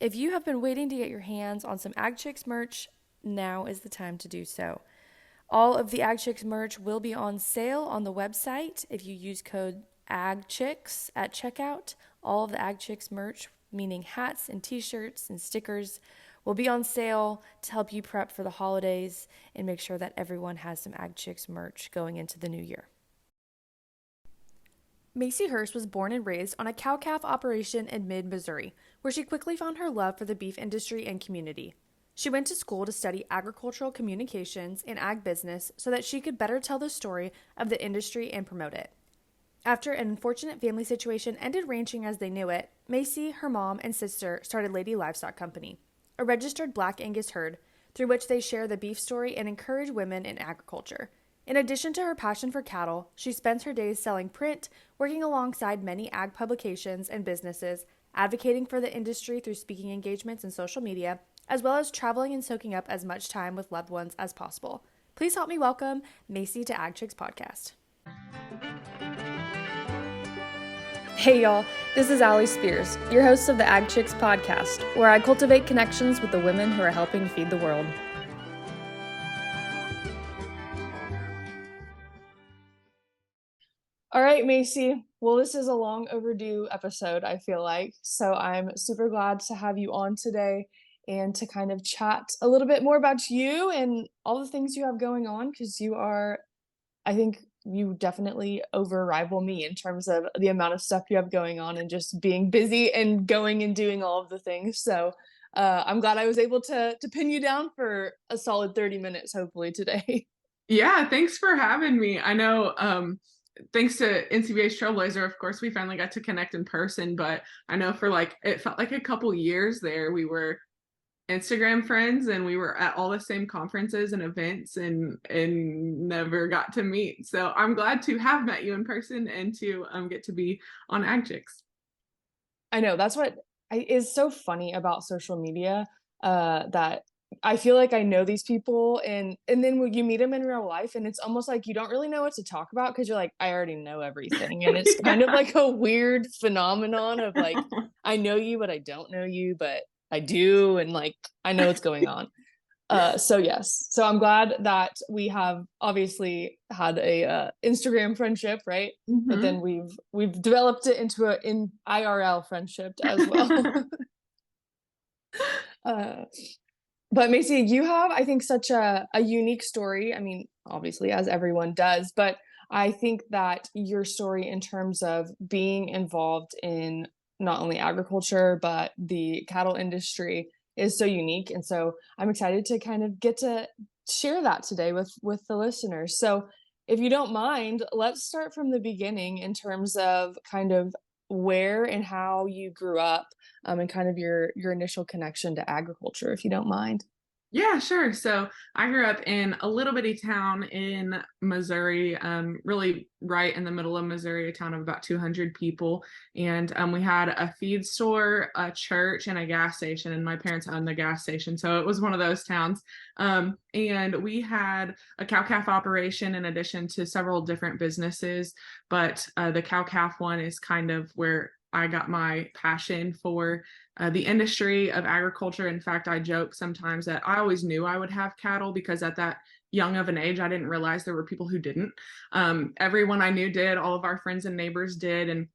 If you have been waiting to get your hands on some Ag Chicks merch, now is the time to do so. All of the Ag Chicks merch will be on sale on the website if you use code AGCHICKS at checkout. All of the Ag Chicks merch, meaning hats and t-shirts and stickers, will be on sale to help you prep for the holidays and make sure that everyone has some Ag Chicks merch going into the new year. Macey Hurst was born and raised on a cow-calf operation in mid-Missouri, where she quickly found her love for the beef industry and community. She went to school to study agricultural communications and ag business so that she could better tell the story of the industry and promote it. After an unfortunate family situation ended ranching as they knew it, Macey, her mom, and sister started Lady Livestock Company, a registered Black Angus herd through which they share the beef story and encourage women in agriculture. In addition to her passion for cattle, she spends her days selling print, working alongside many ag publications and businesses, advocating for the industry through speaking engagements and social media, as well as traveling and soaking up as much time with loved ones as possible. Please help me welcome Macey to Ag Chicks Podcast. Hey y'all, this is Allie Spears, your host of the Ag Chicks Podcast, where I cultivate connections with the women who are helping feed the world. All right, Macey. Well, this is a long overdue episode, I feel like. So I'm super glad to have you on today and to kind of chat a little bit more about you and all the things you have going on, because you are, I think you definitely over-rival me in terms of the amount of stuff you have going on and just being busy and going and doing all of the things. So I'm glad I was able to pin you down for a solid 30 minutes, hopefully, today. Yeah, thanks for having me. I know, thanks to NCBA's Trailblazer, of course, we finally got to connect in person, but I know for it felt like a couple years there, we were Instagram friends and we were at all the same conferences and events and never got to meet. So I'm glad to have met you in person and to get to be on AgChicks. I know that's what is so funny about social media, that I feel like I know these people and then when you meet them in real life and it's almost like you don't really know what to talk about because you're like, I already know everything. And it's kind of Yeah. like a weird phenomenon of like, I know you, but I don't know you, but I do, and like I know what's going on. So yes, so I'm glad that we have obviously had a Instagram friendship, right? But then Mhm. we've developed it into a in IRL friendship as well. uh, but Macy, you have, I think, such a unique story. I mean, obviously, as everyone does, but I think that your story in terms of being involved in not only agriculture, but the cattle industry is so unique. And so I'm excited to kind of get to share that today with the listeners. So if you don't mind, let's start from the beginning in terms of kind of where and how you grew up, and kind of your initial connection to agriculture, if you don't mind. Yeah, sure. So I grew up in a little bitty town in Missouri, really right in the middle of Missouri, a town of about 200 people. And we had a feed store, a church, and a gas station. And my parents owned the gas station. So it was one of those towns. And we had a cow calf operation in addition to several different businesses. But the cow calf one is kind of where I got my passion for the industry of agriculture. In fact, I joke sometimes that I always knew I would have cattle because at that young of an age, I didn't realize there were people who didn't. Everyone I knew did, all of our friends and neighbors did, and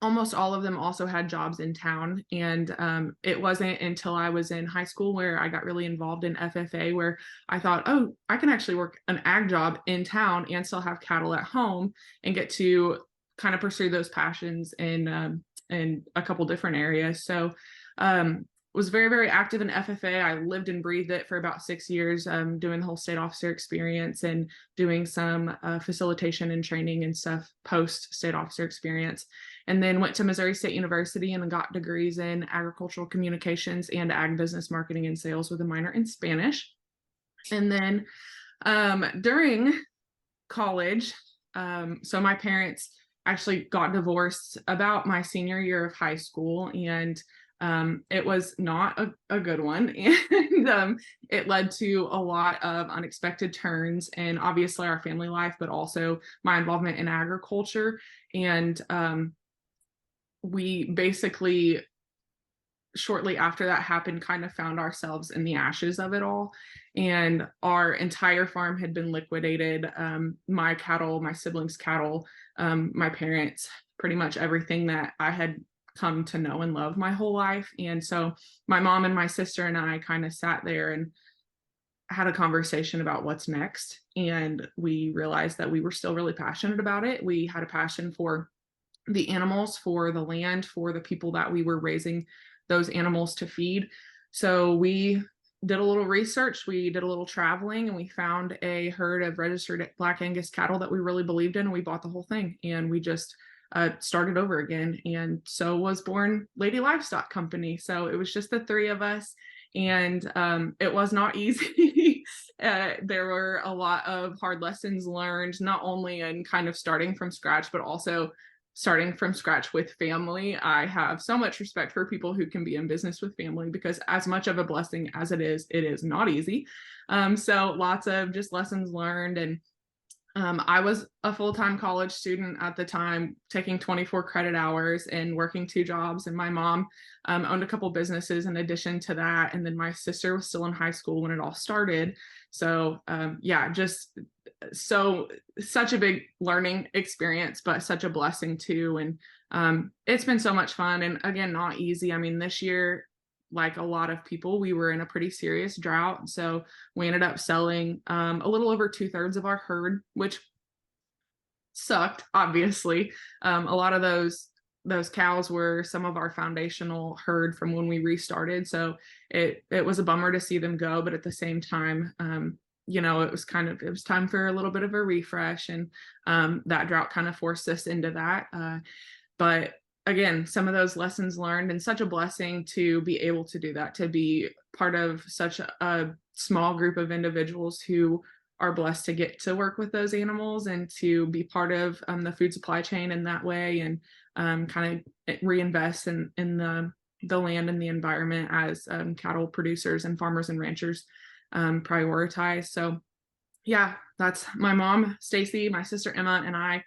almost all of them also had jobs in town. And it wasn't until I was in high school where I got really involved in FFA, where I thought, oh, I can actually work an ag job in town and still have cattle at home and get to kind of pursue those passions in a couple different areas. So was very, very active in FFA. I lived and breathed it for about 6 years, doing the whole state officer experience and doing some facilitation and training and stuff post state officer experience. And then went to Missouri State University and got degrees in agricultural communications and ag business marketing and sales with a minor in Spanish. And then during college, so my parents actually got divorced about my senior year of high school, and it was not a good one. And it led to a lot of unexpected turns and obviously our family life, but also my involvement in agriculture. And we basically shortly after that happened, kind of found ourselves in the ashes of it all. And our entire farm had been liquidated. My cattle, my siblings' cattle, my parents, pretty much everything that I had come to know and love my whole life. And so my mom and my sister and I kind of sat there and had a conversation about what's next. And we realized that we were still really passionate about it. We had a passion for the animals, for the land, for the people that we were raising those animals to feed. So we did a little research, we did a little traveling, and we found a herd of registered Black Angus cattle that we really believed in, and we bought the whole thing. And we just started over again. And so was born Lady Livestock Company. So it was just the three of us. And it was not easy. There were a lot of hard lessons learned, not only in kind of starting from scratch, but also starting from scratch with family. I have so much respect for people who can be in business with family, because as much of a blessing as it is not easy. So lots of just lessons learned. And I was a full-time college student at the time, taking 24 credit hours and working two jobs. And my mom owned a couple businesses in addition to that. And then my sister was still in high school when it all started. So yeah, just such a big learning experience, but such a blessing too. And it's been so much fun. And again, not easy. I mean, this year, like a lot of people, we were in a pretty serious drought. So we ended up selling a little over 2/3 of our herd, which sucked, obviously. A lot of those cows were some of our foundational herd from when we restarted. So it was a bummer to see them go, but at the same time, it was time for a little bit of a refresh, and that drought kind of forced us into that. But again, some of those lessons learned, and such a blessing to be able to do that, to be part of such a small group of individuals who are blessed to get to work with those animals and to be part of the food supply chain in that way, and kind of reinvest in the land and the environment as cattle producers and farmers and ranchers prioritize. So yeah, that's my mom, Stacy, my sister Emma, and I.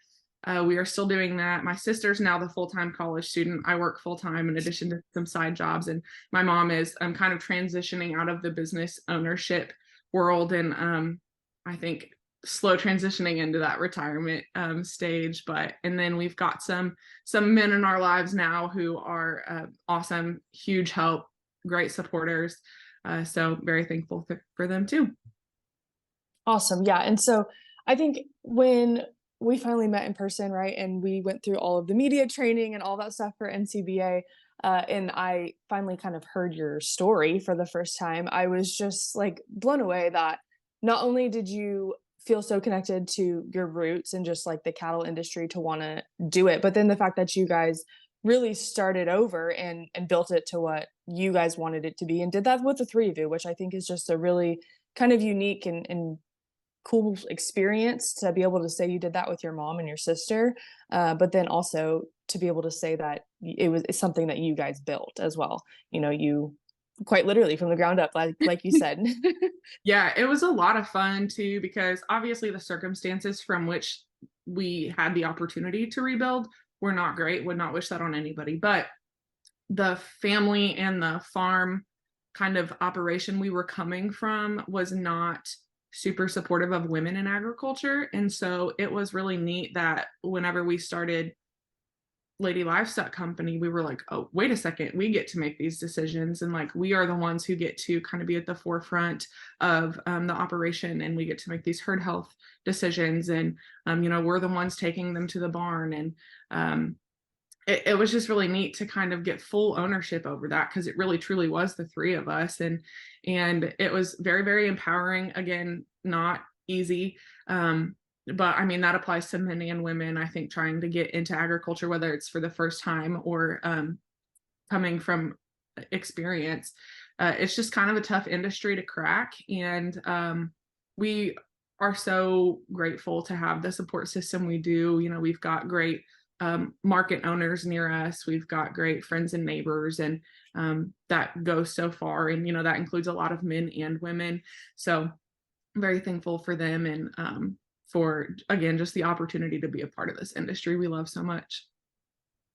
We are still doing that. My sister's now the full-time college student. I work full-time in addition to some side jobs. And my mom is kind of transitioning out of the business ownership world, and I think slow transitioning into that retirement stage. And then we've got some men in our lives now who are awesome, huge help, great supporters. So very thankful for them too. Awesome. Yeah. And so I think when we finally met in person, right, and we went through all of the media training and all that stuff for NCBA, and I finally kind of heard your story for the first time, I was just like blown away that not only did you feel so connected to your roots and just like the cattle industry to want to do it, but then the fact that you guys really started over and built it to what you guys wanted it to be and did that with the three of you, which I think is just a really kind of unique and cool experience to be able to say you did that with your mom and your sister, but then also to be able to say that it's something that you guys built as well. You quite literally from the ground up, like you said. Yeah, it was a lot of fun too, because obviously the circumstances from which we had the opportunity to rebuild were not great. Would not wish that on anybody. But the family and the farm kind of operation we were coming from was not super supportive of women in agriculture. And so it was really neat that whenever we started Lady Livestock Company, we were like, oh, wait a second, we get to make these decisions. And like, we are the ones who get to kind of be at the forefront of the operation, and we get to make these herd health decisions. And, we're the ones taking them to the barn. And it was just really neat to kind of get full ownership over that, because it really truly was the three of us. And it was very, very empowering. Again, not easy. But I mean, that applies to men and women, I think, trying to get into agriculture, whether it's for the first time or coming from experience. It's just kind of a tough industry to crack. And we are so grateful to have the support system we do. We've got great market owners near us. We've got great friends and neighbors, and that goes so far. And, that includes a lot of men and women. So I'm very thankful for them, and for, again, just the opportunity to be a part of this industry we love so much.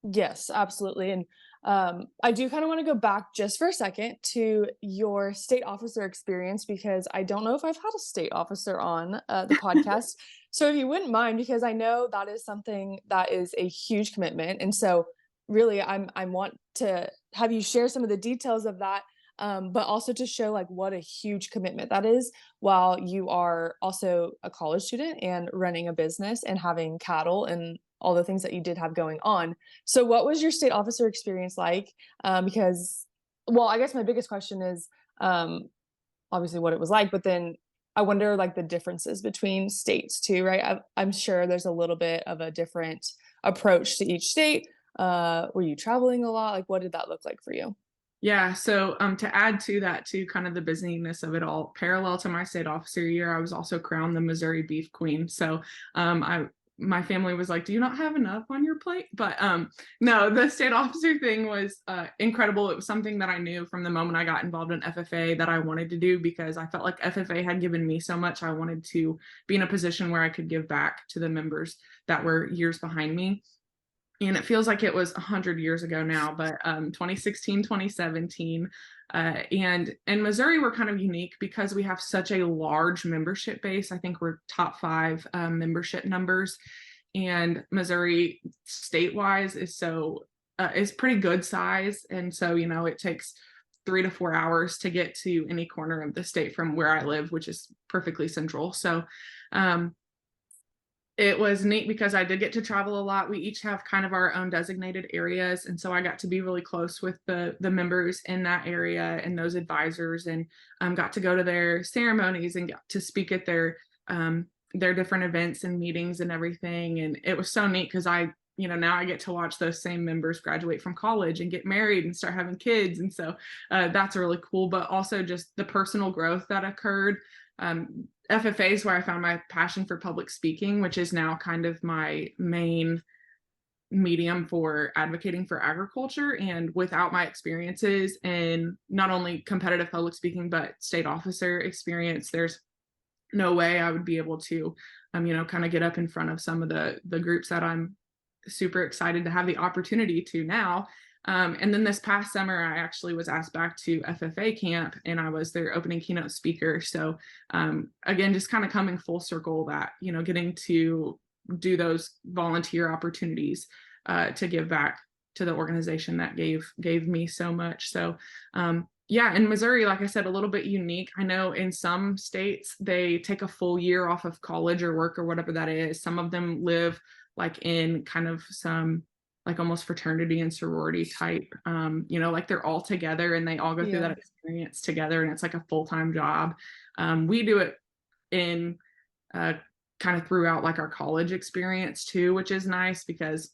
Yes, absolutely. And I do kind of want to go back just for a second to your state officer experience because I don't know if I've had a state officer on the podcast. So if you wouldn't mind, because I know that is something that is a huge commitment, and so really, I want to have you share some of the details of that, but also to show like what a huge commitment that is while you are also a college student and running a business and having cattle and all the things that you did have going on. So, what was your state officer experience like? Because, well, I guess my biggest question is um, obviously what it was like, but then I wonder like the differences between states too, right? I'm sure there's a little bit of a different approach to each state. Were you traveling a lot? Like, what did that look like for you? Yeah, so to add to that, to kind of the busyness of it all, parallel to my state officer year, I was also crowned the Missouri Beef Queen. So I my family was like, "Do you not have enough on your plate?" But no, the state officer thing was incredible. It was something that I knew from the moment I got involved in FFA that I wanted to do because I felt like FFA had given me so much. I wanted to be in a position where I could give back to the members that were years behind me, and it feels like it was 100 years ago now, but 2016, 2017. And in Missouri, we're kind of unique because we have such a large membership base. I think we're top five membership numbers. And Missouri state-wise is pretty good size. And so, it takes 3 to 4 hours to get to any corner of the state from where I live, which is perfectly central. So um, it was neat because I did get to travel a lot. We each have kind of our own designated areas, and so I got to be really close with the members in that area and those advisors, and got to go to their ceremonies and got to speak at their different events and meetings and everything. And it was so neat because now I get to watch those same members graduate from college and get married and start having kids, and so that's really cool. But also just the personal growth that occurred. FFA is where I found my passion for public speaking, which is now kind of my main medium for advocating for agriculture. And without my experiences in not only competitive public speaking, but state officer experience, there's no way I would be able to, kind of get up in front of some of the groups that I'm super excited to have the opportunity to now. And then this past summer, I actually was asked back to FFA camp and I was their opening keynote speaker. So again, just kind of coming full circle that, getting to do those volunteer opportunities to give back to the organization that gave me so much. So yeah, in Missouri, like I said, a little bit unique. I know in some states, they take a full year off of college or work or whatever that is. Some of them live like in kind of some like almost fraternity and sorority type, like they're all together and they all go through that Yeah. experience together and it's like a full-time job. We do it in kind of throughout like our college experience too, which is nice because,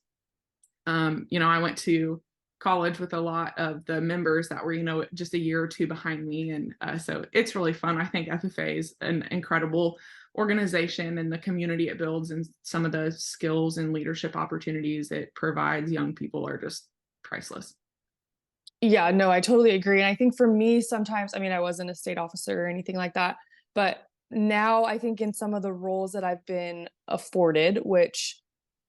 I went to college with a lot of the members that were, just a year or two behind me. And so it's really fun. I think FFA is an incredible organization, and the community it builds and some of the skills and leadership opportunities it provides young people are just priceless. Yeah, no, I totally agree. And I think for me, sometimes, I mean, I wasn't a state officer or anything like that, but now I think in some of the roles that I've been afforded, which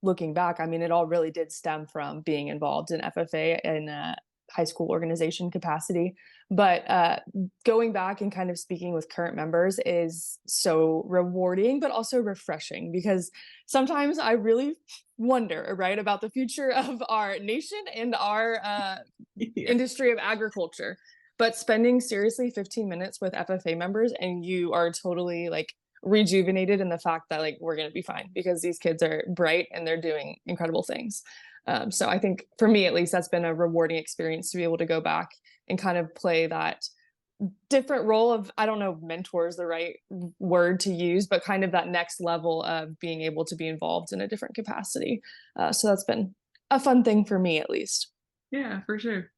looking back, I mean, it all really did stem from being involved in FFA in a high school organization capacity. But going back and kind of speaking with current members is so rewarding, but also refreshing because sometimes I really wonder, right, about the future of our nation and our Yeah. industry of agriculture. But spending seriously 15 minutes with FFA members and you are totally like rejuvenated in the fact that like we're going to be fine because these kids are bright and they're doing incredible things. So I think for me at least that's been a rewarding experience to be able to go back and kind of play that different role of, I don't know if mentor is the right word to use, but kind of that next level of being able to be involved in a different capacity. So that's been a fun thing for me at least. Yeah, for sure.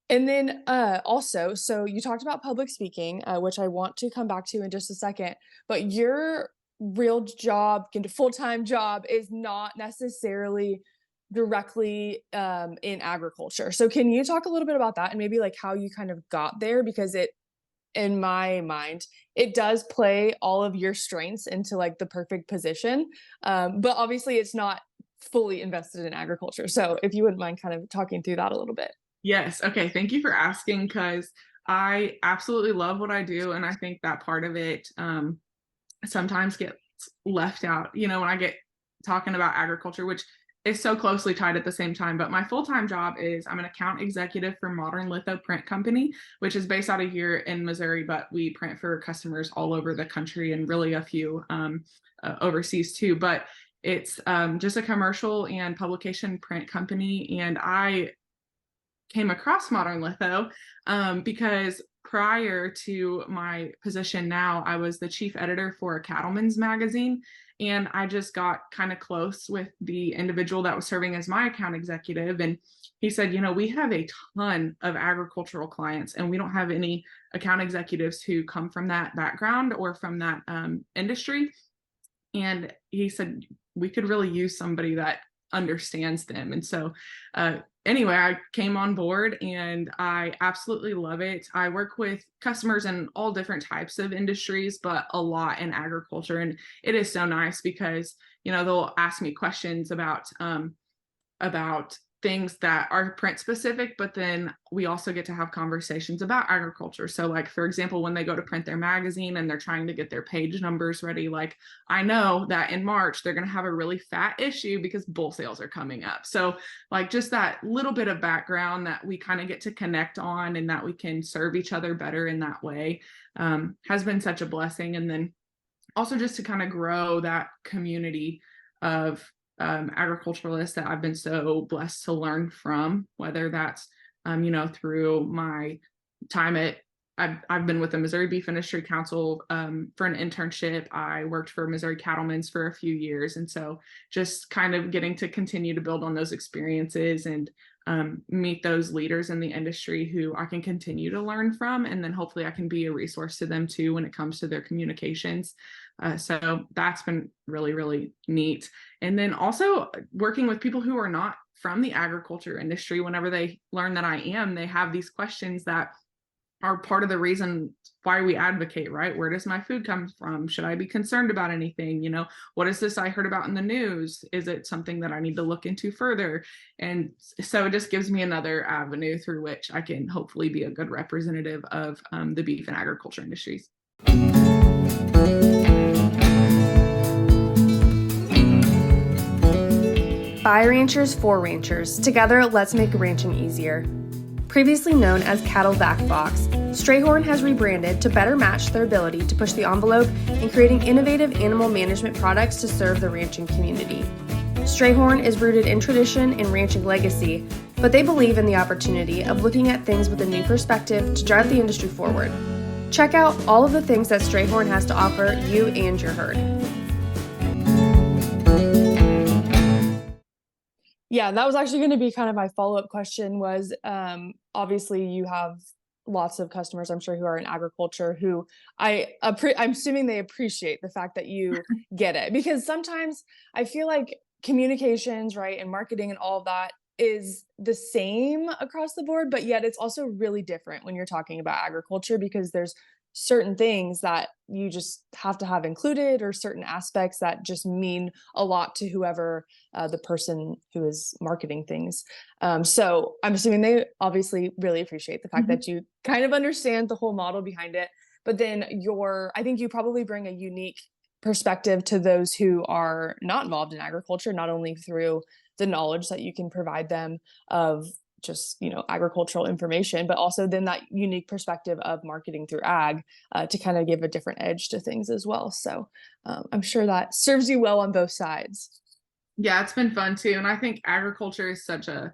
And then also, so you talked about public speaking, which I want to come back to in just a second, but your real job, full-time job is not necessarily directly in agriculture. So can you talk a little bit about that and maybe like how you kind of got there? Because it, in my mind, it does play all of your strengths into like the perfect position. But obviously it's not fully invested in agriculture. So if you wouldn't mind kind of talking through that a little bit. Yes. Okay. Thank you for asking, because I absolutely love what I do. And I think that part of it sometimes gets left out, when I get talking about agriculture, which is so closely tied at the same time. But my full-time job is I'm an account executive for Modern Litho Print Company, which is based out of here in Missouri, but we print for customers all over the country and really a few overseas too. But it's just a commercial and publication print company. And I came across Modern Litho because prior to my position now, I was the chief editor for a cattleman's magazine. And I just got kind of close with the individual that was serving as my account executive. And he said, we have a ton of agricultural clients, and we don't have any account executives who come from that background or from that industry. And he said, we could really use somebody that understands them. And so anyway, I came on board and I absolutely love it. I work with customers in all different types of industries, but a lot in agriculture. And it is so nice because, they'll ask me questions about things that are print specific, but then we also get to have conversations about agriculture. So like, for example, when they go to print their magazine and they're trying to get their page numbers ready, like I know that in March, they're going to have a really fat issue because bull sales are coming up. So like just that little bit of background that we kind of get to connect on and that we can serve each other better in that way has been such a blessing. And then also just to kind of grow that community of agriculturalists that I've been so blessed to learn from, whether that's, through my time I've been with the Missouri Beef Industry Council for an internship. I worked for Missouri Cattlemen's for a few years. And so just kind of getting to continue to build on those experiences and meet those leaders in the industry who I can continue to learn from. And then hopefully I can be a resource to them too when it comes to their communications. So that's been really, really neat. And then also working with people who are not from the agriculture industry, whenever they learn that I am, they have these questions that are part of the reason why we advocate, right? Where does my food come from? Should I be concerned about anything? What is this I heard about in the news? Is it something that I need to look into further? And so it just gives me another avenue through which I can hopefully be a good representative of the beef and agriculture industries. By ranchers for ranchers. Together, let's make ranching easier. Previously known as Cattle Vac Box, Strayhorn has rebranded to better match their ability to push the envelope in creating innovative animal management products to serve the ranching community. Strayhorn is rooted in tradition and ranching legacy, but they believe in the opportunity of looking at things with a new perspective to drive the industry forward. Check out all of the things that Strayhorn has to offer you and your herd. Yeah, that was actually going to be kind of my follow-up question was, obviously you have lots of customers, I'm sure, who are in agriculture who I'm assuming they appreciate the fact that you get it, because sometimes I feel like communications, right, and marketing and all of that is the same across the board, but yet it's also really different when you're talking about agriculture because there's certain things that you just have to have included or certain aspects that just mean a lot to whoever the person who is marketing things. So I'm assuming they obviously really appreciate the fact that you kind of understand the whole model behind it, but then I think you probably bring a unique perspective to those who are not involved in agriculture, not only through the knowledge that you can provide them of just agricultural information, but also then that unique perspective of marketing through ag to kind of give a different edge to things as well. So I'm sure that serves you well on both sides. Yeah, it's been fun too. And I think agriculture is such a,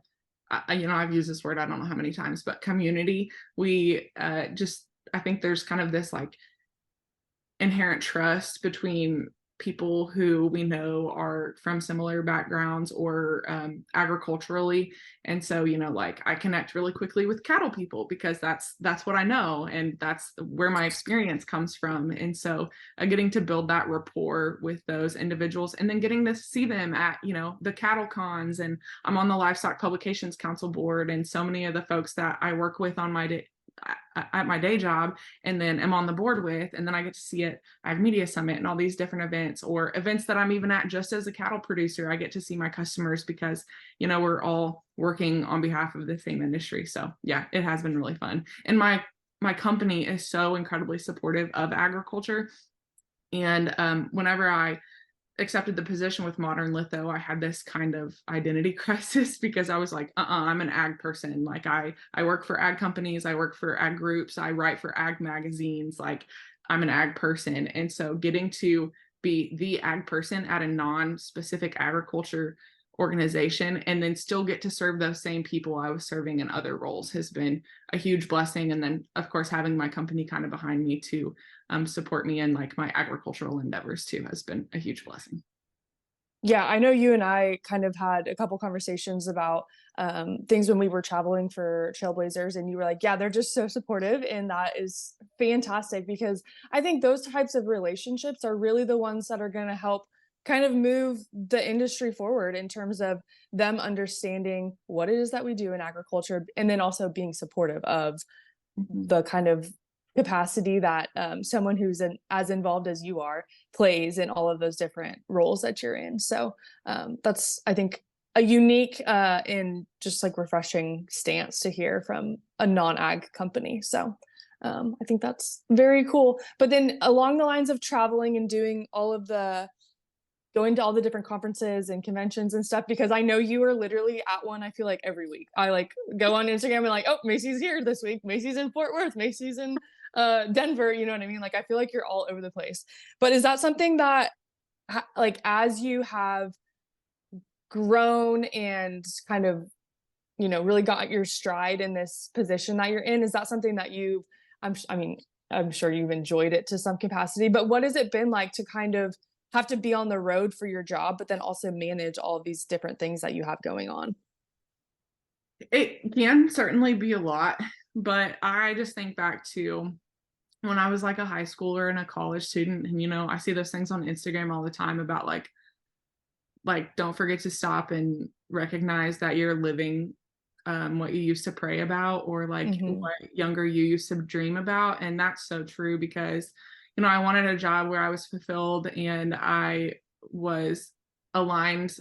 I've used this word, I don't know how many times, but community. I think there's kind of this like inherent trust between people who we know are from similar backgrounds or agriculturally. And so, like I connect really quickly with cattle people because that's what I know. And that's where my experience comes from. And so getting to build that rapport with those individuals and then getting to see them at, the cattle cons. And I'm on the Livestock Publications Council board. And so many of the folks that I work with on my at my day job, and then am on the board with, and then I get to see it at Media Summit and all these different events, or events that I'm even at just as a cattle producer. I get to see my customers because, we're all working on behalf of the same industry. So yeah, it has been really fun. And my company is so incredibly supportive of agriculture. And whenever I accepted the position with Modern Litho, I had this kind of identity crisis because I was like, I'm an ag person. Like I work for ag companies, I work for ag groups, I write for ag magazines, like I'm an ag person. And so getting to be the ag person at a non-specific agriculture organization and then still get to serve those same people I was serving in other roles has been a huge blessing. And then of course having my company kind of behind me to support me in like my agricultural endeavors too has been a huge blessing. Yeah, I know you and I kind of had a couple conversations about things when we were traveling for Trailblazers, and you were like, "Yeah, they're just so supportive," and that is fantastic because I think those types of relationships are really the ones that are going to help kind of move the industry forward in terms of them understanding what it is that we do in agriculture, and then also being supportive of the kind of capacity that someone who's as involved as you are plays in all of those different roles that you're in. So that's, I think, a unique and just like refreshing stance to hear from a non-ag company. So I think that's very cool. But then along the lines of traveling and doing all of the going to all the different conferences and conventions and stuff, because I know you are literally at one, I feel like every week. I like go on Instagram and like, oh, Macey's here this week. Macey's in Fort Worth. Macey's in Denver. You know what I mean? Like, I feel like you're all over the place. But is that something that, like, as you have grown and kind of, really got your stride in this position that you're in, is that something that you've, I mean, I'm sure you've enjoyed it to some capacity, but what has it been like to kind of have to be on the road for your job, but then also manage all of these different things that you have going on? It can certainly be a lot, but I just think back to when I was like a high schooler and a college student, and I see those things on Instagram all the time about like don't forget to stop and recognize that you're living what you used to pray about, or like Mm-hmm. what younger you used to dream about. And that's so true because I wanted a job where I was fulfilled and I was aligned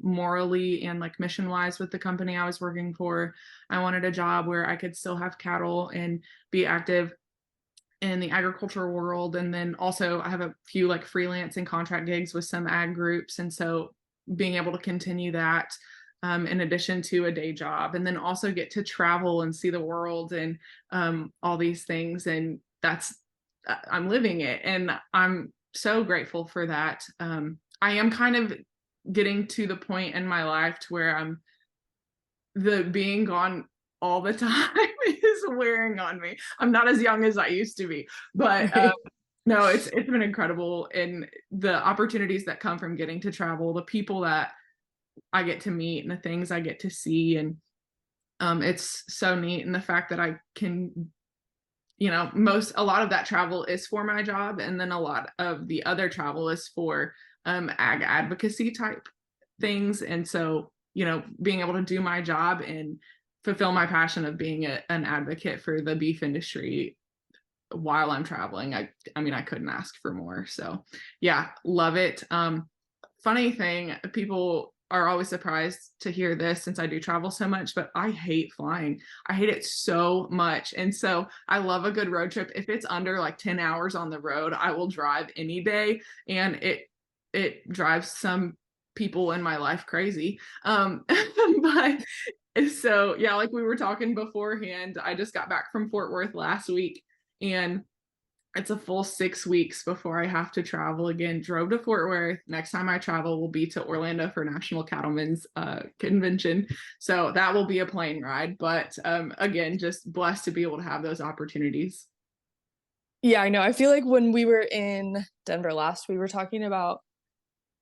morally and like mission wise with the company I was working for. I wanted a job where I could still have cattle and be active in the agricultural world. And then also I have a few like freelance and contract gigs with some ag groups. And so being able to continue that in addition to a day job, and then also get to travel and see the world and all these things. And I'm living it. And I'm so grateful for that. I am kind of getting to the point in my life to where the being gone all the time is wearing on me. I'm not as young as I used to be, but Right. no, it's been incredible. And the opportunities that come from getting to travel, the people that I get to meet and the things I get to see. And it's so neat. And the fact that I can, a lot of that travel is for my job. And then a lot of the other travel is for ag advocacy type things. And so, being able to do my job and fulfill my passion of being an advocate for the beef industry while I'm traveling, I mean, I couldn't ask for more. So yeah, love it. Funny thing, people are always surprised to hear this since I do travel so much, but I hate flying. I hate it so much. And so I love a good road trip. If it's under like 10 hours on the road, I will drive any day. And it drives some people in my life crazy. But so yeah, like we were talking beforehand, I just got back from Fort Worth last week, and it's a full 6 weeks before I have to travel again. Drove to Fort Worth. Next time I travel will be to Orlando for National Cattlemen's Convention. So that will be a plane ride. But again, just blessed to be able to have those opportunities. Yeah, I know. I feel like when we were in Denver last, we were talking about,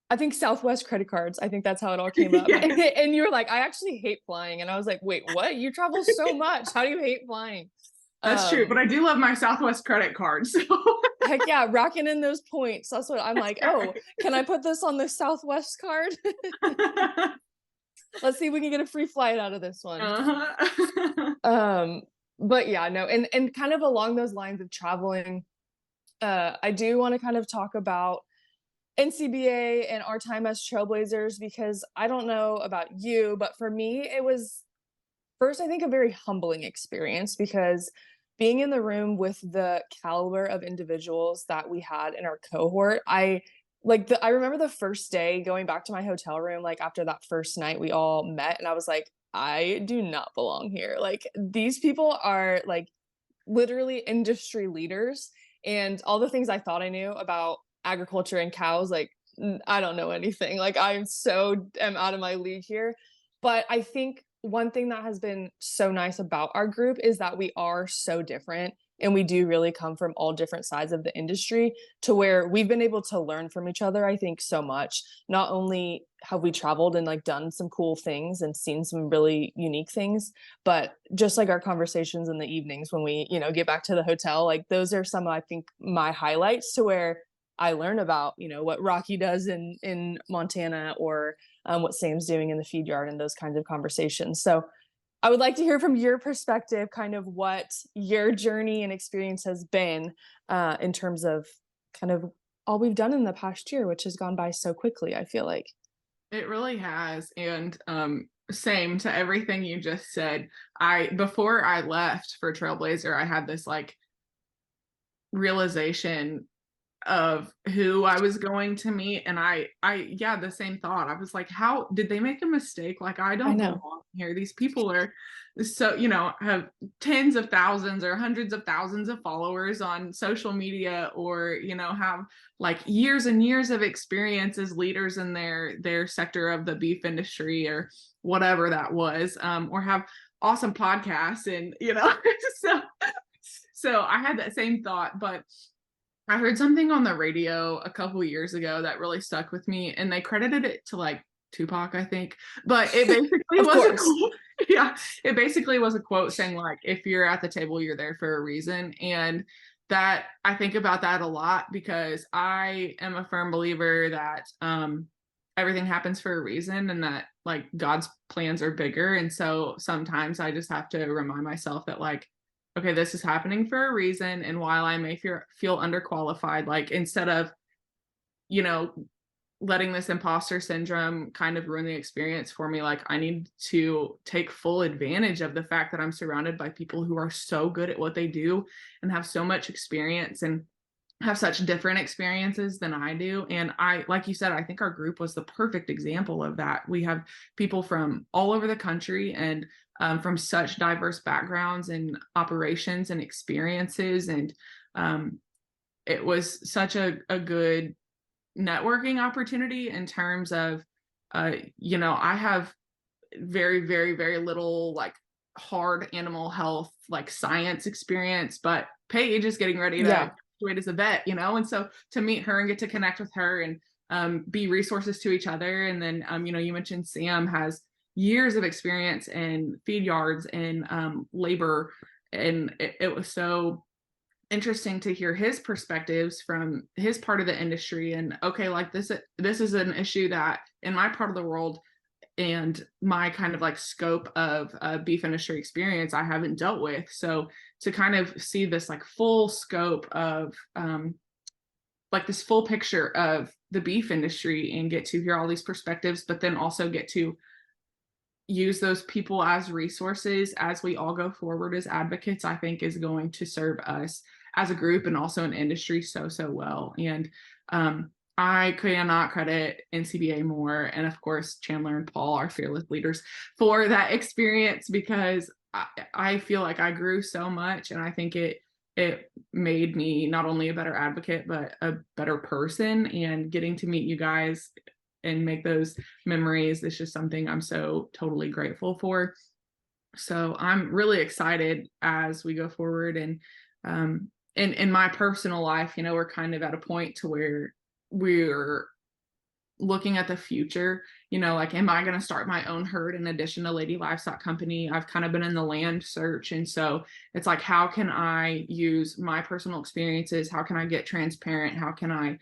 I think, Southwest credit cards. I think that's how it all came up. Yeah, And you were like, I actually hate flying. And I was like, wait, what? You travel so much. How do you hate flying? that's true. But Um, I do love my Southwest credit card. So Heck yeah, racking in those points. That's what I'm like. Oh, can I put this on the Southwest card? Let's see if we can get a free flight out of this one. uh-huh. Um, But yeah, no, and kind of along those lines of traveling, I do want to kind of talk about NCBA and our time as trailblazers because I don't know about you, but for me, it was first, I think, a very humbling experience because being in the room with the caliber of individuals that we had in our cohort, I remember the first day going back to my hotel room, like after that first night we all met, and I was like, I do not belong here. Like these people are like literally industry leaders, and all the things I thought I knew about agriculture and cows, like I don't know anything. Like am out of my league here. But I think one thing that has been so nice about our group is that we are so different and we do really come from all different sides of the industry to where we've been able to learn from each other, I think, so much. Not only have we traveled and like done some cool things and seen some really unique things, but just like our conversations in the evenings when we, get back to the hotel, like those are some, I think, my highlights to where I learn about, what Rocky does in Montana or what Sam's doing in the feed yard and those kinds of conversations. So I would like to hear from your perspective, kind of what your journey and experience has been in terms of kind of all we've done in the past year, which has gone by so quickly, I feel like. It really has. And same to everything you just said. Before I left for Trailblazer, I had this like realization of who I was going to meet. And yeah, the same thought. I was like, how did they make a mistake? Like, I I don't know. belong here. These people are so, have tens of thousands or hundreds of thousands of followers on social media, or, have like years and years of experience as leaders in their sector of the beef industry or whatever that was, or have awesome podcasts and, so I had that same thought, but I heard something on the radio a couple years ago that really stuck with me, and they credited it to like Tupac, I think. But it basically Of was a course. quote. Yeah, it basically was a quote saying like, if you're at the table, you're there for a reason. And that I think about that a lot because I am a firm believer that everything happens for a reason and that like God's plans are bigger. And so sometimes I just have to remind myself that like, okay, this is happening for a reason. And while I may feel underqualified, like instead of, you know, letting this imposter syndrome kind of ruin the experience for me, like I need to take full advantage of the fact that I'm surrounded by people who are so good at what they do and have so much experience and have such different experiences than I do. And like you said, I think our group was the perfect example of that. We have people from all over the country and from such diverse backgrounds and operations and experiences. And it was such a good networking opportunity in terms of, I have very, very, very little like hard animal health, like science experience, but Paige is getting ready to Yeah. graduate as a vet, and so to meet her and get to connect with her and be resources to each other. And then, you mentioned Sam has years of experience in feed yards and labor. And it was so interesting to hear his perspectives from his part of the industry. And okay, like this is an issue that in my part of the world and my kind of like scope of beef industry experience I haven't dealt with. So to kind of see this like full scope of like this full picture of the beef industry and get to hear all these perspectives, but then also get to use those people as resources as we all go forward as advocates, I think is going to serve us as a group and also an industry so well. And I cannot credit NCBA more, and of course Chandler and Paul, our fearless leaders, for that experience, because I feel like I grew so much, and I think it made me not only a better advocate but a better person. And getting to meet you guys and make those memories is just something I'm so totally grateful for. So I'm really excited as we go forward. And in my personal life, we're kind of at a point to where we're looking at the future, like, am I going to start my own herd in addition to Lady Livestock Company? I've kind of been in the land search. And so it's like, how can I use my personal experiences? How can I get transparent? How can I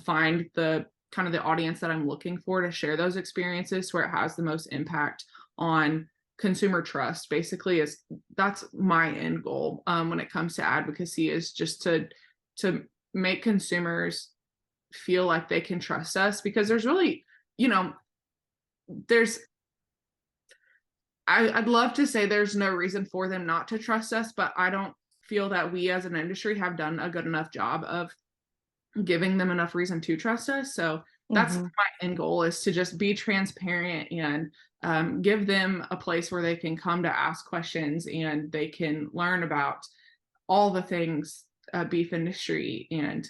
find the kind of the audience that I'm looking for to share those experiences where it has the most impact on consumer trust basically that's my end goal when it comes to advocacy, is just to make consumers feel like they can trust us, because there's really, you know, there's I'd love to say there's no reason for them not to trust us, but I don't feel that we as an industry have done a good enough job of giving them enough reason to trust us. So that's Mm-hmm. my end goal, is to just be transparent and give them a place where they can come to ask questions and they can learn about all the things beef industry. And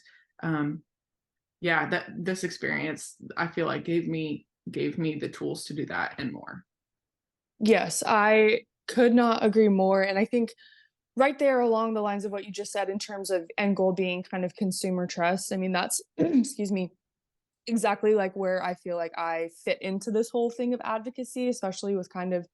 yeah, that this experience, I feel like gave me the tools to do that and more. Yes, I could not agree more. And I think right there along the lines of what you just said in terms of end goal being kind of consumer trust, I mean, that's, excuse me, exactly like where I feel like I fit into this whole thing of advocacy, especially with kind of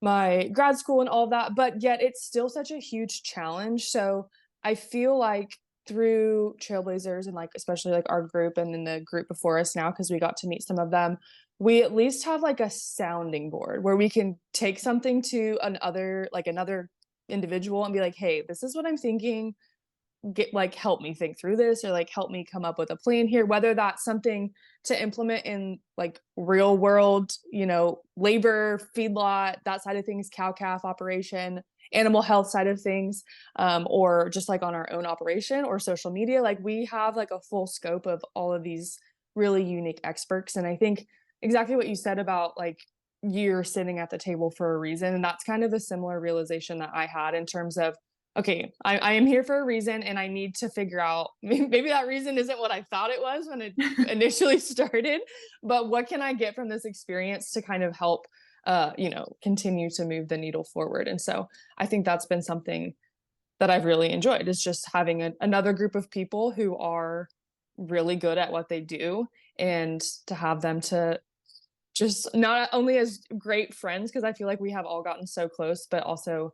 my grad school and all of that. But yet it's still such a huge challenge. So I feel like through Trailblazers and like especially like our group and then the group before us now, because we got to meet some of them, we at least have like a sounding board where we can take something to another individual and be like, hey, this is what I'm thinking, get like help me think through this, or like help me come up with a plan here, whether that's something to implement in like real world, labor, feedlot, that side of things, cow calf operation, animal health side of things, or just like on our own operation or social media. Like we have like a full scope of all of these really unique experts. And I think exactly what you said about like you're sitting at the table for a reason, and that's kind of a similar realization that I had in terms of, okay, I am here for a reason and I need to figure out, maybe that reason isn't what I thought it was when it initially started, but what can I get from this experience to kind of help, continue to move the needle forward. And so I think that's been something that I've really enjoyed, is just having another group of people who are really good at what they do, and to have them to just not only as great friends, because I feel like we have all gotten so close, but also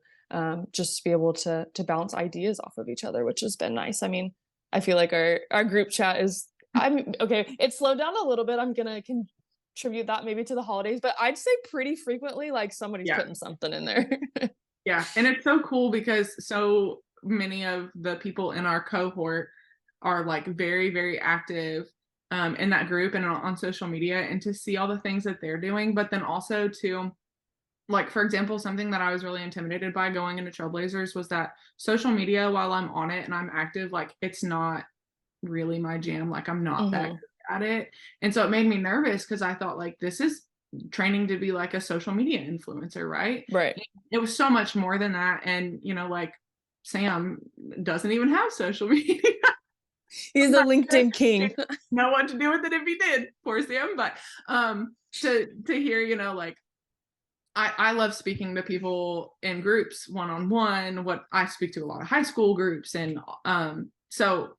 just to be able to bounce ideas off of each other, which has been nice. I mean, I feel like our group chat is, I'm okay. It slowed down a little bit. I'm gonna contribute that maybe to the holidays, but I'd say pretty frequently, like somebody's Yeah. putting something in there. Yeah. And it's so cool because so many of the people in our cohort are like very, very active in that group and on social media, and to see all the things that they're doing, but then also to, like, for example, something that I was really intimidated by going into Trailblazers was that social media, while I'm on it and I'm active, like it's not really my jam. Like I'm not that Hmm. good at it. And so it made me nervous because I thought like this is training to be like a social media influencer, right? Right. It was so much more than that. And like Sam doesn't even have social media. He's the LinkedIn king. Know what to do with it if he did. Poor Sam. But to hear, like I love speaking to people in groups one-on-one. What I speak to a lot of high school groups, and so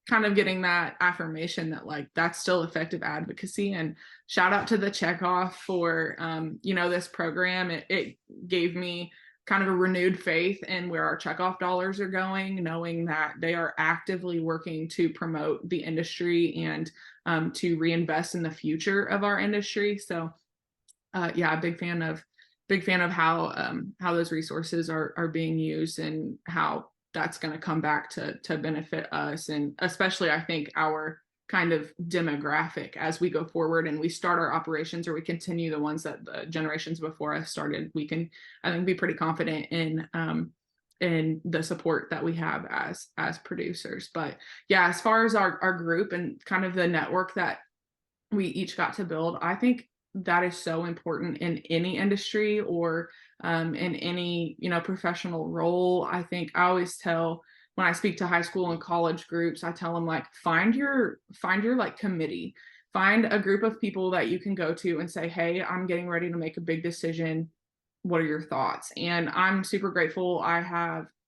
kind of getting that affirmation that like that's still effective advocacy. And shout out to the Checkoff for this program. It gave me kind of a renewed faith in where our Checkoff dollars are going, knowing that they are actively working to promote the industry and to reinvest in the future of our industry. So yeah, big fan of how those resources are being used, and how that's going to come back to benefit us, and especially I think our kind of demographic as we go forward and we start our operations, or we continue the ones that the generations before us started. We can, I think, be pretty confident in the support that we have as producers. But yeah, as far as our group and kind of the network that we each got to build, I think that is so important in any industry, or in any professional role. I think I always tell, when I speak to high school and college groups, I tell them like find your like committee, find a group of people that you can go to and say, hey, I'm getting ready to make a big decision, what are your thoughts? And I'm super grateful.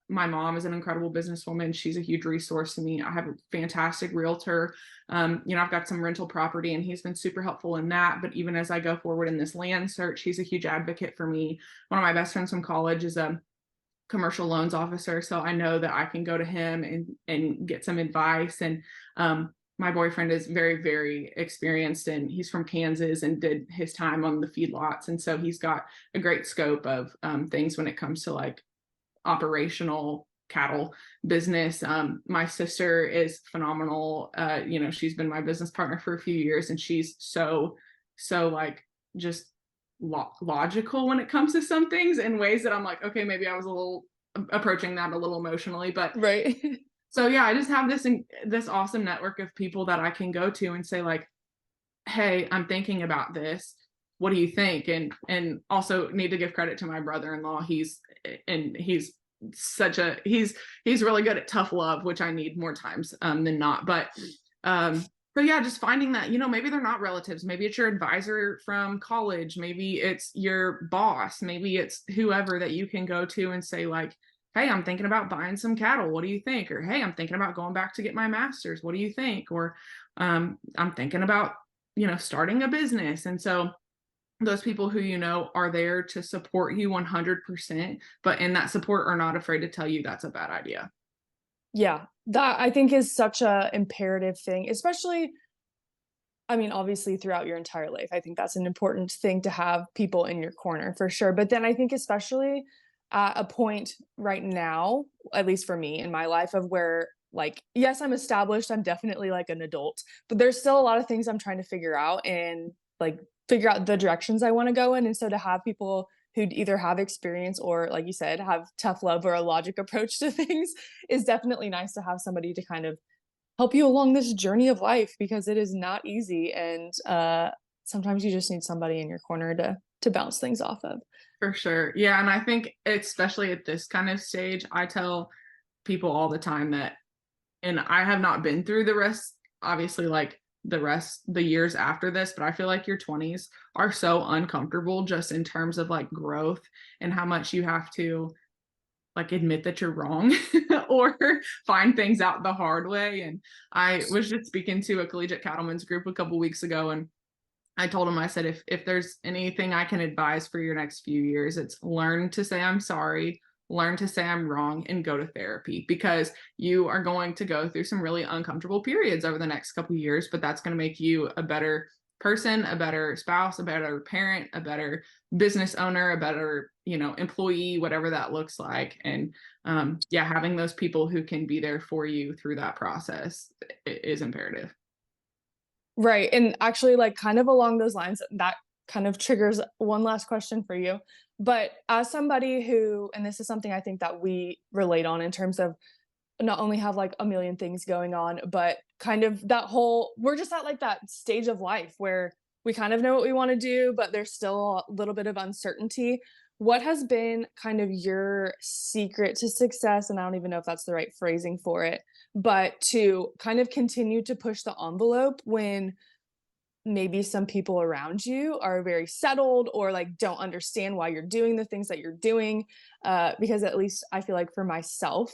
My mom is an incredible businesswoman. She's a huge resource to me. I have a fantastic realtor. I've got some rental property and he's been super helpful in that. But even as I go forward in this land search, he's a huge advocate for me. One of my best friends from college is a commercial loans officer. So I know that I can go to him and get some advice. And my boyfriend is very, very experienced, and he's from Kansas and did his time on the feedlots. And so he's got a great scope of things when it comes to like operational cattle business. My sister is phenomenal. She's been my business partner for a few years, and she's so like just logical when it comes to some things in ways that I'm like, okay, maybe I was a little approaching that a little emotionally, but right. so yeah, I just have this awesome network of people that I can go to and say like, hey, I'm thinking about this. What do you think? And also need to give credit to my brother-in-law. He's really good at tough love, which I need more times than not. But yeah, just finding that, maybe they're not relatives. Maybe it's your advisor from college. Maybe it's your boss. Maybe it's whoever that you can go to and say like, hey, I'm thinking about buying some cattle. What do you think? Or, hey, I'm thinking about going back to get my master's. What do you think? Or I'm thinking about, starting a business. And so those people who, are there to support you 100%, but in that support are not afraid to tell you that's a bad idea. Yeah, that I think is such a imperative thing, especially, I mean, obviously throughout your entire life. I think that's an important thing to have people in your corner for sure. But then I think especially at a point right now, at least for me in my life, of where like, yes, I'm established, I'm definitely like an adult, but there's still a lot of things I'm trying to figure out and like figure out the directions I want to go in. And so to have people who either have experience or, like you said, have tough love or a logic approach to things is definitely nice to have somebody to kind of help you along this journey of life, because it is not easy. And sometimes you just need somebody in your corner to bounce things off of. For sure. Yeah. And I think especially at this kind of stage, I tell people all the time that, and I have not been through the rest, obviously, like the years after this, but I feel like your 20s are so uncomfortable just in terms of like growth and how much you have to like admit that you're wrong or find things out the hard way. And I was just speaking to a collegiate cattlemen's group a couple weeks ago, and I told him, I said, if there's anything I can advise for your next few years, it's learn to say I'm sorry, learn to say I'm wrong, and go to therapy, because you are going to go through some really uncomfortable periods over the next couple of years, but that's going to make you a better person, a better spouse, a better parent, a better business owner, a better, employee, whatever that looks like. And having those people who can be there for you through that process is imperative. Right. And actually, like, kind of along those lines, that kind of triggers one last question for you. But as somebody who, and this is something I think that we relate on in terms of not only have like a million things going on, but kind of that whole, we're just at like that stage of life where we kind of know what we want to do, but there's still a little bit of uncertainty. What has been kind of your secret to success? And I don't even know if that's the right phrasing for it, but to kind of continue to push the envelope when maybe some people around you are very settled or like don't understand why you're doing the things that you're doing. Because at least I feel like for myself,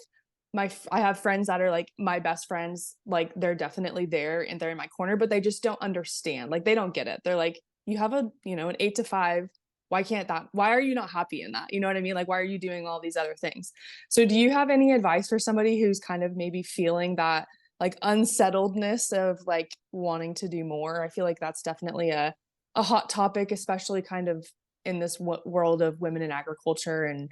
I have friends that are like my best friends, like they're definitely there and they're in my corner, but they just don't understand. Like they don't get it. They're like, you have an 8 to 5. Why are you not happy in that? You know what I mean? Like, why are you doing all these other things? So do you have any advice for somebody who's kind of maybe feeling that like unsettledness of like wanting to do more? I feel like that's definitely a hot topic, especially kind of in this world of women in agriculture. And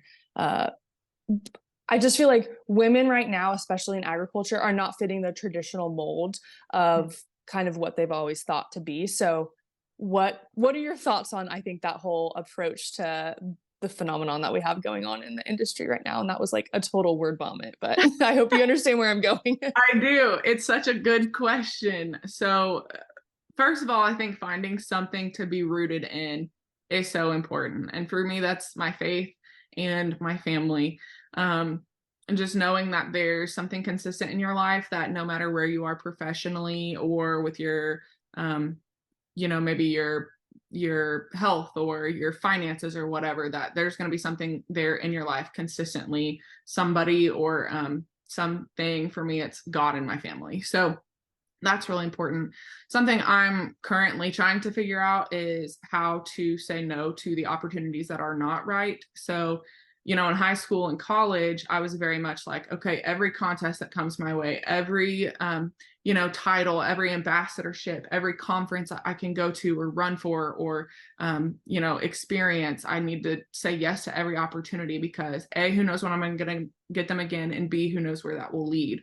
I just feel like women right now, especially in agriculture, are not fitting the traditional mold of kind of what they've always thought to be. So what are your thoughts on, I think, that whole approach to the phenomenon that we have going on in the industry right now? And that was like a total word vomit, but I hope you understand where I'm going. I do. It's such a good question. So first of all, I think finding something to be rooted in is so important. And for me, that's my faith and my family. And just knowing that there's something consistent in your life, that no matter where you are professionally or with your, maybe your health or your finances or whatever, that there's going to be something there in your life consistently, somebody or something. For me, it's God and my family. So that's really important. Something I'm currently trying to figure out is how to say no to the opportunities that are not right. So in high school and college, I was very much like, okay, every contest that comes my way, every, title, every ambassadorship, every conference I can go to or run for, or, experience, I need to say yes to every opportunity, because A, who knows when I'm going to get them again, and B, who knows where that will lead.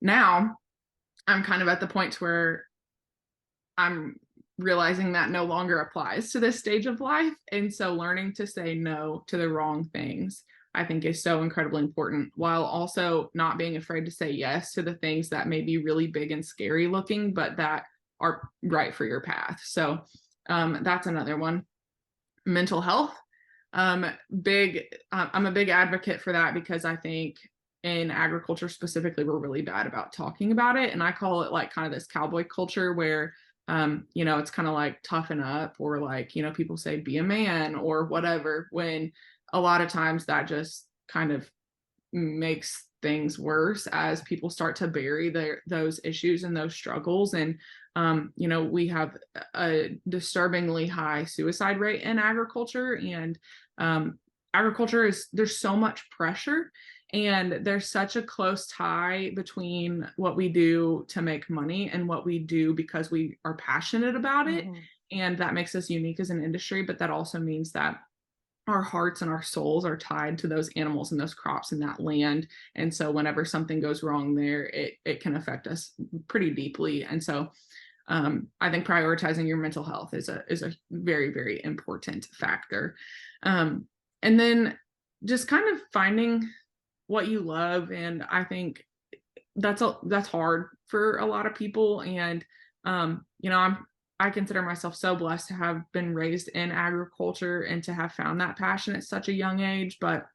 Now I'm kind of at the point where I'm realizing that no longer applies to this stage of life. And so learning to say no to the wrong things, I think, is so incredibly important, while also not being afraid to say yes to the things that may be really big and scary looking, but that are right for your path. So that's another one. Mental health. I'm a big advocate for that, because I think in agriculture specifically, we're really bad about talking about it. And I call it like kind of this cowboy culture where it's kind of like toughen up, or like, people say be a man or whatever, when a lot of times that just kind of makes things worse as people start to bury those issues and those struggles. And we have a disturbingly high suicide rate in agriculture, and agriculture there's so much pressure, and there's such a close tie between what we do to make money and what we do because we are passionate about it. And that makes us unique as an industry, but that also means that our hearts and our souls are tied to those animals and those crops and that land. And so whenever something goes wrong there, it can affect us pretty deeply. And so I think prioritizing your mental health is a very, very important factor. And then just kind of finding what you love. And I think that's hard for a lot of people. And, I consider myself so blessed to have been raised in agriculture and to have found that passion at such a young age, but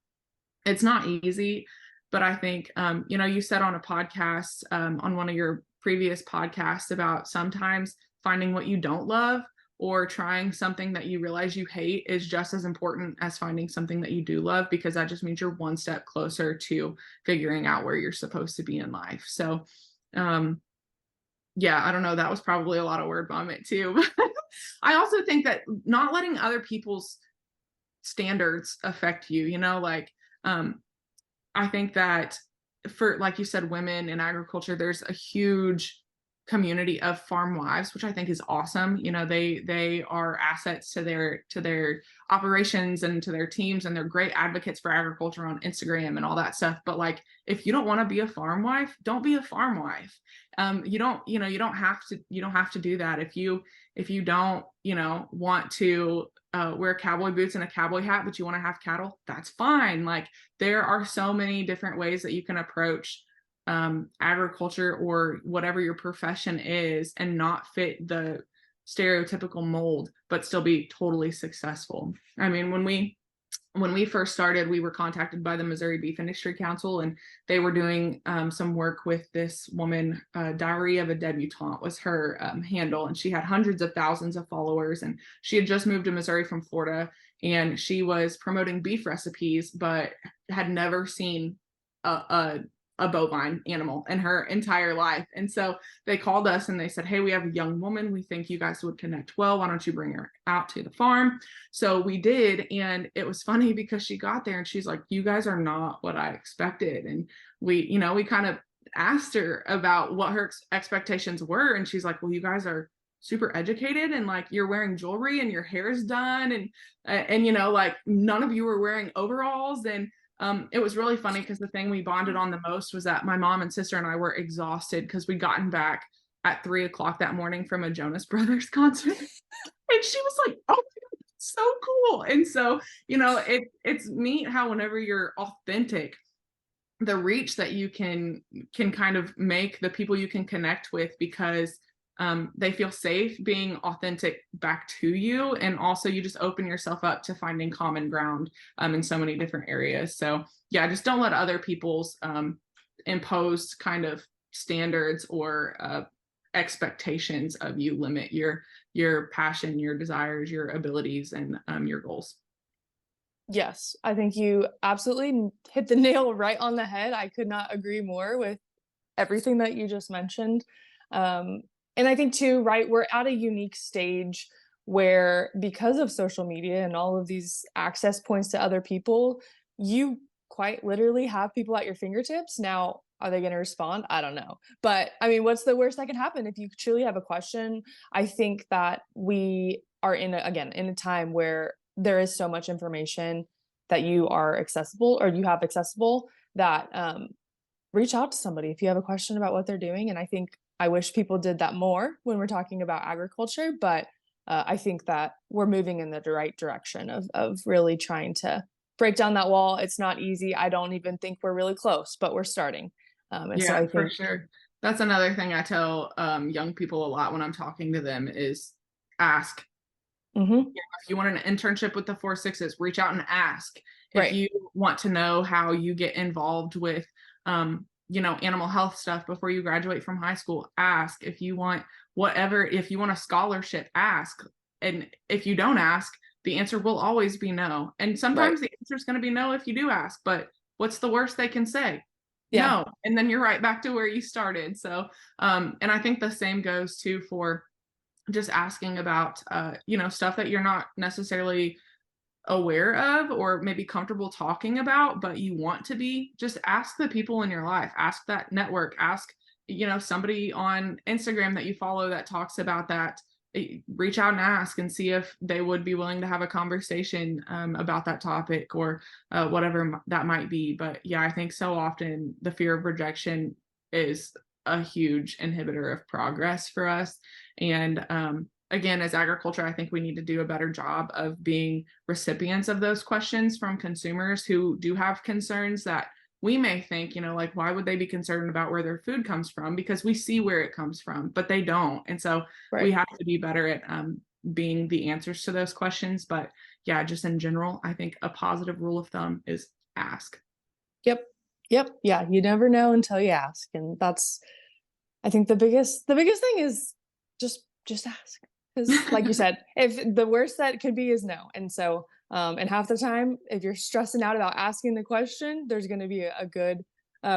it's not easy. But I think, you said on a podcast, on one of your previous podcasts, about sometimes finding what you don't love or trying something that you realize you hate is just as important as finding something that you do love, because that just means you're one step closer to figuring out where you're supposed to be in life. So, yeah, I don't know. That was probably a lot of word vomit too. I also think that not letting other people's standards affect you, I think that for, like you said, women in agriculture, there's a huge community of farm wives, which I think is awesome. They are assets to their operations and to their teams, and they're great advocates for agriculture on Instagram and all that stuff. But like, if you don't want to be a farm wife, don't be a farm wife. You don't have to do that. If you don't, want to wear cowboy boots and a cowboy hat, but you want to have cattle, that's fine. Like, there are so many different ways that you can approach agriculture or whatever your profession is and not fit the stereotypical mold, but still be totally successful. I mean, when we first started, we were contacted by the Missouri Beef Industry Council, and they were doing some work with this woman. Diary of a Debutante was her handle, and she had hundreds of thousands of followers, and she had just moved to Missouri from Florida, and she was promoting beef recipes, but had never seen a bovine animal in her entire life. And so they called us and they said, hey, we have a young woman. We think you guys would connect well. Why don't you bring her out to the farm? So we did. And it was funny because she got there and she's like, you guys are not what I expected. And we kind of asked her about what her expectations were. And she's like, well, you guys are super educated, and like, you're wearing jewelry and your hair is done. And like, none of you were wearing overalls. And it was really funny because the thing we bonded on the most was that my mom and sister and I were exhausted because we'd gotten back at 3:00 that morning from a Jonas Brothers concert. And she was like, oh my God, that's so cool. And so, it's neat how whenever you're authentic, the reach that you can kind of make, the people you can connect with, because they feel safe being authentic back to you. And also you just open yourself up to finding common ground in so many different areas. So yeah, just don't let other people's imposed kind of standards or expectations of you limit your passion, your desires, your abilities, and your goals. Yes, I think you absolutely hit the nail right on the head. I could not agree more with everything that you just mentioned. And I think too, right, we're at a unique stage where, because of social media and all of these access points to other people, you quite literally have people at your fingertips. Now, are they going to respond? I don't know. But I mean, what's the worst that can happen if you truly have a question? I think that we are in a time where there is so much information that you are accessible or you have accessible that reach out to somebody if you have a question about what they're doing. And I wish people did that more when we're talking about agriculture, but I think that we're moving in the right direction of really trying to break down that wall. It's not easy. I don't even think we're really close, but we're starting. So I for think sure. That's another thing I tell young people a lot when I'm talking to them is ask. If you want an internship with the 4-6s, reach out and ask. If right. you want to know how you get involved with, animal health stuff before you graduate from high school, ask. If you want if you want a scholarship, ask. And if you don't ask, the answer will always be no. And sometimes the answer is going to be no if you do ask, but what's the worst they can say? Yeah. No. And then you're right back to where you started. So, and I think the same goes too for just asking about, stuff that you're not necessarily aware of or maybe comfortable talking about, but you want to be. Just ask the people in your life, ask that network, ask, somebody on Instagram that you follow that talks about that. Reach out and ask and see if they would be willing to have a conversation about that topic or whatever that might be. But yeah, I think so often the fear of rejection is a huge inhibitor of progress for us. And again, as agriculture, I think we need to do a better job of being recipients of those questions from consumers who do have concerns that we may think, like, why would they be concerned about where their food comes from? Because we see where it comes from, but they don't. And so we have to be better at being the answers to those questions. But yeah, just in general, I think a positive rule of thumb is ask. Yep. Yeah. You never know until you ask. And I think the biggest thing is just ask. Because like you said, if the worst that could be is no. And so, and half the time, if you're stressing out about asking the question, there's going to be a good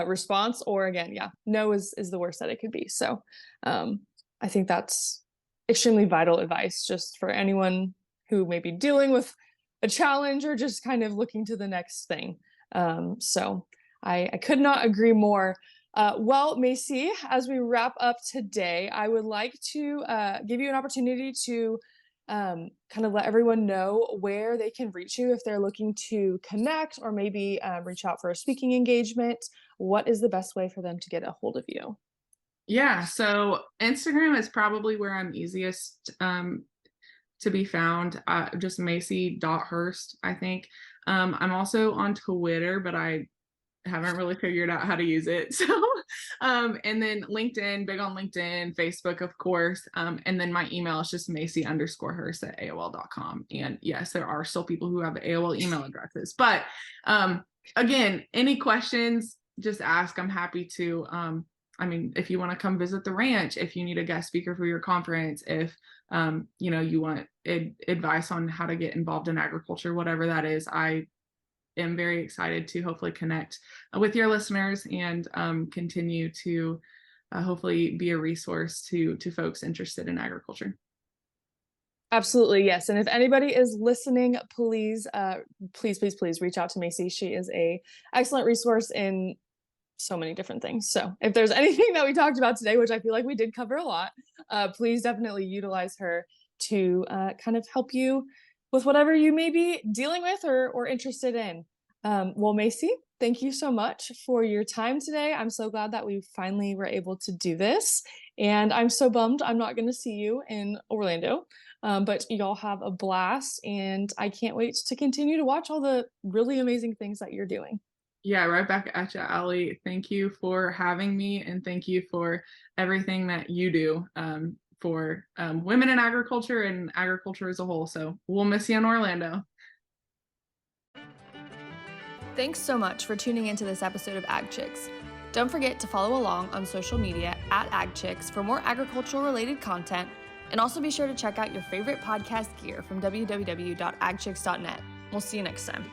response. Or again, no is the worst that it could be. So I think that's extremely vital advice just for anyone who may be dealing with a challenge or just kind of looking to the next thing. So I could not agree more. Well, Macey, as we wrap up today, I would like to give you an opportunity to kind of let everyone know where they can reach you if they're looking to connect or maybe reach out for a speaking engagement. What is the best way for them to get a hold of you? Yeah, so Instagram is probably where I'm easiest to be found. Just Macey.Hurst, I think. I'm also on Twitter, but I haven't really figured out how to use it. So, and then LinkedIn, big on LinkedIn, Facebook, of course. And then my email is just Macey_Hurst@AOL.com. And yes, there are still people who have AOL email addresses, but, again, any questions, just ask. I'm happy to, if you want to come visit the ranch, if you need a guest speaker for your conference, if, you want advice on how to get involved in agriculture, whatever that is, I am very excited to hopefully connect with your listeners and continue to hopefully be a resource to folks interested in agriculture. Absolutely, yes. And if anybody is listening, please reach out to Macey. She is a excellent resource in so many different things. So if there's anything that we talked about today, which I feel like we did cover a lot, please definitely utilize her to kind of help you with whatever you may be dealing with or interested in. Well, Macey, thank you so much for your time today. I'm so glad that we finally were able to do this. And I'm so bummed I'm not going to see you in Orlando. But y'all have a blast. And I can't wait to continue to watch all the really amazing things that you're doing. Yeah, right back at you, Allie. Thank you for having me. And thank you for everything that you do for women in agriculture and agriculture as a whole. So we'll miss you in Orlando. Thanks so much for tuning into this episode of Ag Chicks. Don't forget to follow along on social media @AgChicks for more agricultural related content, and also be sure to check out your favorite podcast gear from www.agchicks.net. We'll see you next time.